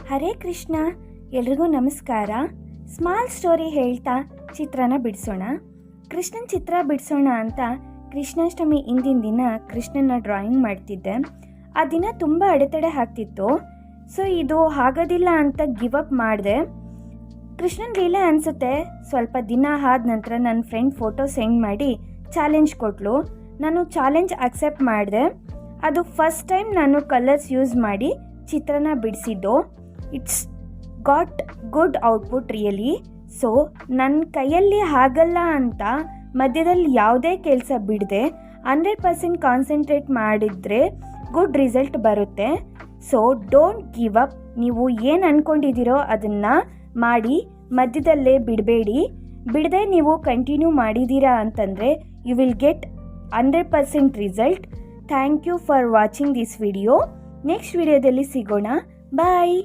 ಹರೇ ಕೃಷ್ಣ, ಎಲ್ರಿಗೂ ನಮಸ್ಕಾರ. Small story ಹೇಳ್ತಾ ಚಿತ್ರನ ಬಿಡಿಸೋಣ. ಕೃಷ್ಣನ ಚಿತ್ರ ಬಿಡಿಸೋಣ ಅಂತ ಕೃಷ್ಣಾಷ್ಟಮಿ ಹಿಂದಿನ ದಿನ ಕೃಷ್ಣನ ಡ್ರಾಯಿಂಗ್ ಮಾಡ್ತಿದ್ದೆ. ಆ ದಿನ ತುಂಬ ಅಡೆತಡೆ ಆಗ್ತಿತ್ತು. ಸೊ ಇದು ಆಗೋದಿಲ್ಲ ಅಂತ ಗಿವ್ ಅಪ್ ಮಾಡಿದೆ. ಕೃಷ್ಣನ ಲೀಲೆ ಅನಿಸುತ್ತೆ. ಸ್ವಲ್ಪ ದಿನ ಆದ ನಂತರ ನನ್ನ ಫ್ರೆಂಡ್ ಫೋಟೋ ಸೆಂಡ್ ಮಾಡಿ ಚಾಲೆಂಜ್ ಕೊಟ್ಟಳು. ನಾನು ಚಾಲೆಂಜ್ ಅಕ್ಸೆಪ್ಟ್ ಮಾಡಿದೆ. ಅದು ಫಸ್ಟ್ ಟೈಮ್ ನಾನು ಕಲರ್ಸ್ ಯೂಸ್ ಮಾಡಿ ಚಿತ್ರನ ಬಿಡಿಸಿದ್ದು. It's got good output really. So ನನ್ನ ಕೈಯಲ್ಲಿ ಆಗಲ್ಲ ಅಂತ ಮಧ್ಯದಲ್ಲಿ ಯಾವುದೇ ಕೆಲಸ ಬಿಡದೆ 100% ಕಾನ್ಸಂಟ್ರೇಟ್ ಮಾಡಿದರೆ ಗುಡ್ ರಿಸಲ್ಟ್ ಬರುತ್ತೆ. So don't give up. ನೀವು ಏನು ಅಂದ್ಕೊಂಡಿದ್ದೀರೋ ಅದನ್ನು ಮಾಡಿ, ಮಧ್ಯದಲ್ಲೇ ಬಿಡದೆ ನೀವು ಕಂಟಿನ್ಯೂ ಮಾಡಿದ್ದೀರಾ ಅಂತಂದರೆ you will get 100% result. Thank you for watching this video. Next ವಿಡಿಯೋದಲ್ಲಿ ಸಿಗೋಣ. ಬಾಯ್.